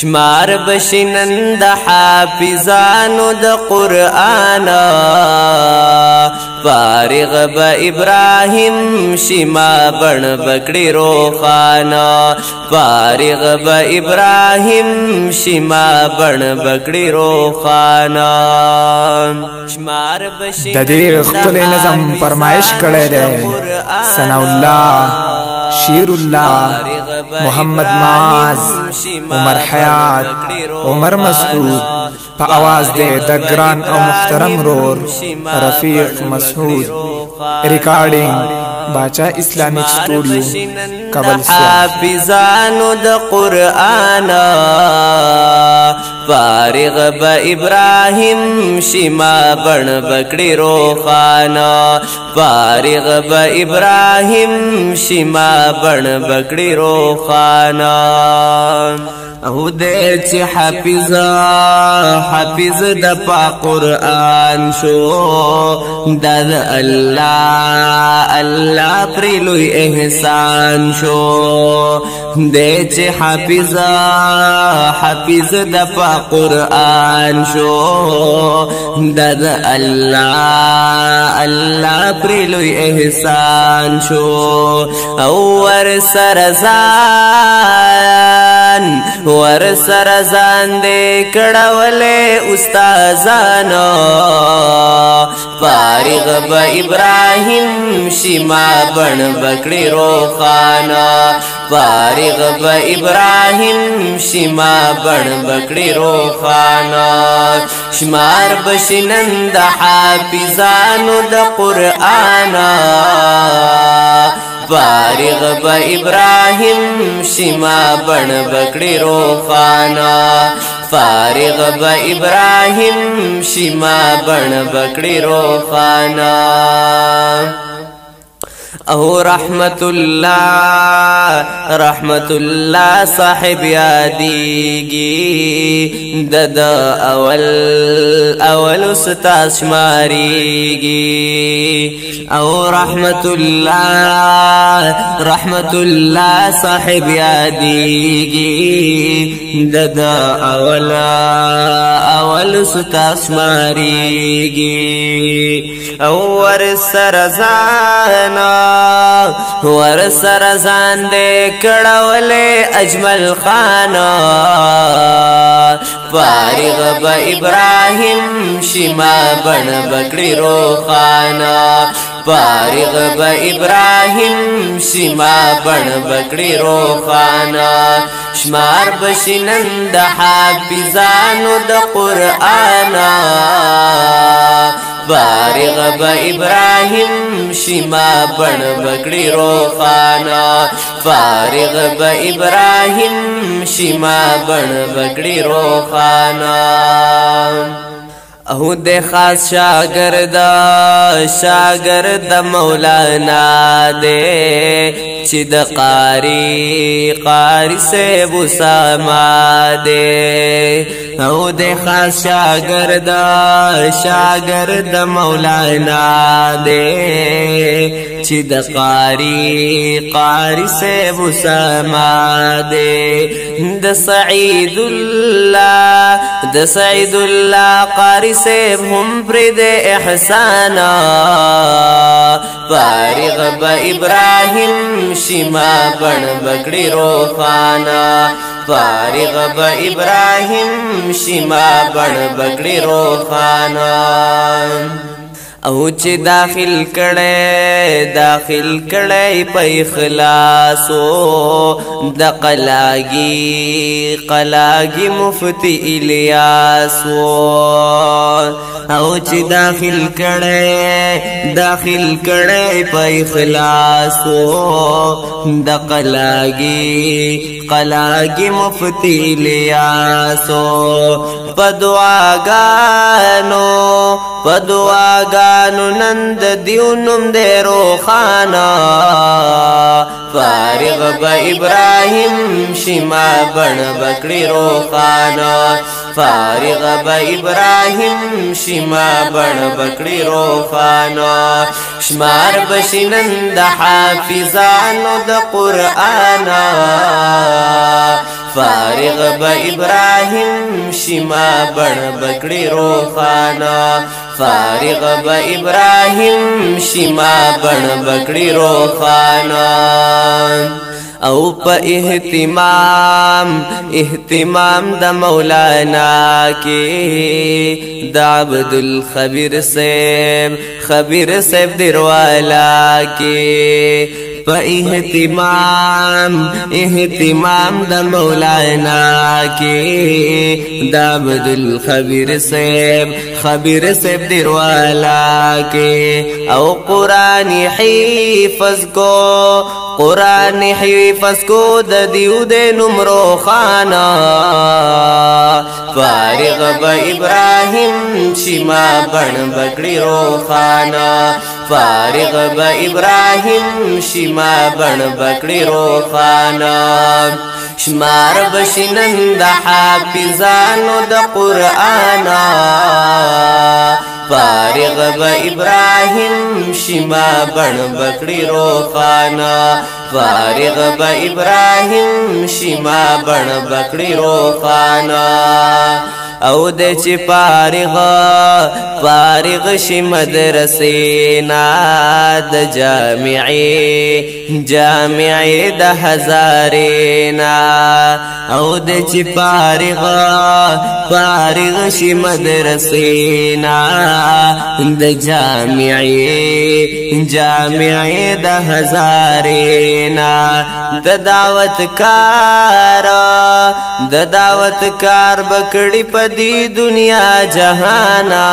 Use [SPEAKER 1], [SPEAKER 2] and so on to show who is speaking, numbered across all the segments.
[SPEAKER 1] شمار بشنن د حافظانو د قرآن فارغ با ابراهیم شما بن بکڑی روخانا فارغ با ابراهیم شما بن بکڑی روخانا
[SPEAKER 2] د دې خپل نظم فرمایش کړی دی ثنا الله شیر الله محمد معاذ عمر حیات عمر مسعود په आवाज دې د ګران او محترم رور رفیق مسعود ریکارډینګ باچا اسلامیک سټوډیو کابل
[SPEAKER 1] حافظانو د قرآن فارغ با ابراهیم شما بن بکڑی روخانا فارغ با ابراهیم شما بن بکڑی روخانا او دې چې حافظ د پا قرآن شو د الله پر لوی احسان شو دې چې حافظ د پا قرآن شو د الله پر لوی احسان شو او ور سرزان دے کڑولے استازانا فارغ با ابراہیم شما بن بکڑی روخانا فارغ با ابراہیم شما بن بکڑی روخانا شمار بشنند حافظانو د قرآنا فارغ با ابراہیم شما بن بکڑی روخانا فارغ با ابراہیم شما بن بکڑی روخانا او رحمت اللہ صاحب یادیگی دد اول استاذ شماریگی او رحمت اللہ صاحب یادیگی دد اول استاذ شماریگی او ور سرزان دے کڑولے اجمل خانا فارغ با ابراہیم شما بن بکڑی روخانا فارغ با ابراہیم شما بن بکڑی روخانا شمار بشنند حافظانو د قرآن فارغ با ابراہیم شما بن بکڑی روخانا فارغ با ابراہیم شما بن بکڑی روخانا او دے خاص شاگرد مولانا دے چی د قاری سے بساما دے او دے خاص شاگرد مولانا دے چی د قاری سے بساما دے د سعید اللہ قاری سے ہم پرد احسانا فارغ با ابراہیم شما بن بکڑی روخانا فارغ با ابراہیم شما بن بکڑی روخانا او چې داخل کړي په اخلاصو د قلاګي مفتی الیاسو او چې داخل کړي په اخلاصو د قلاګي مفتی الیاسو پدواګانو نند دیونم دے روخانا فارغ با ابراہیم شما بن بکڑی روخانا فارغ با ابراہیم شما بن بکڑی روخانا شمار بشنند حافظانو د قرآن فارغ با ابراهیم شما بڑ بکڑی روخانا فارغ با ابراهیم شما بڑ بکڑی روخانا او په اهتمام د مولانا کې د عبد الخبیر صاحب دروالا کې په اهتمام د مولانا کې د عبد الخبیر صاحب دروالا کې او قرآن حفظ کو د دیو د نمرو خانا فارغ با ابراهیم شما بن بکڑی روخانا فارغ با ابراهیم شما بن بکڑی روخانا شمار بشنن د حافظانو د قرآنا فارغ با ابراهیم شما بن بکڑی روخانا فارغ با ابراهیم شما بن بکڑی روخانا او د چې فارغ شي مدرسینا د جامعې د هزارینا او د چې فارغ شي مدرسینا د جامعې د هزارینا د دعوت کار بکړي په دی دنیا جهانا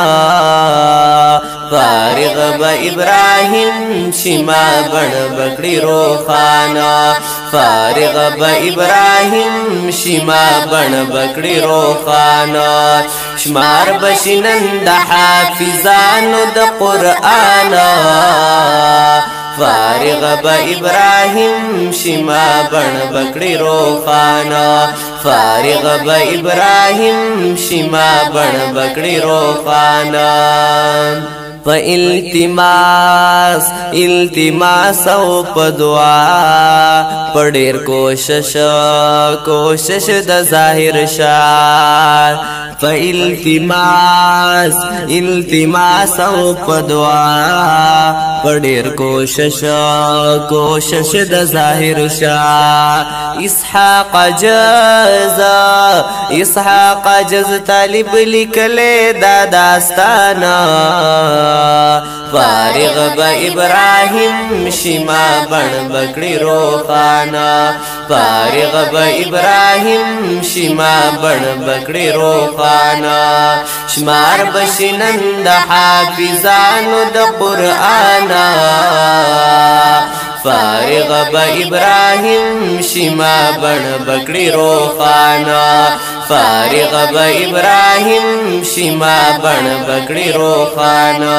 [SPEAKER 1] فارغ با ابراهیم شما بن بکڑی روخانا فارغ با ابراهیم شما بن بکڑی روخانا شمار بشنن د حافظانو د قرآنا فارغ با ابراهیم شما بن بکڑی روخانا فارغ با ابراهیم شما بن بکڑی روخانا په التماس او په دعا په ډېر کوشش د ظاهر شاه په التماس او په دعا په ډېر کوشش د ظاهر شاه اسحاق جز طالب لیکلې دا داستانا فارغ با ابراهیم شما بن بکڑی روخانا فارغ با ابراهیم شما بن بکڑی روخانا شمار بشنن د حافظانو د قرآنا فارغ با ابراهیم شما بن بکڑی روخانا فارغ با ابراهیم شما بن بکڑی روخانا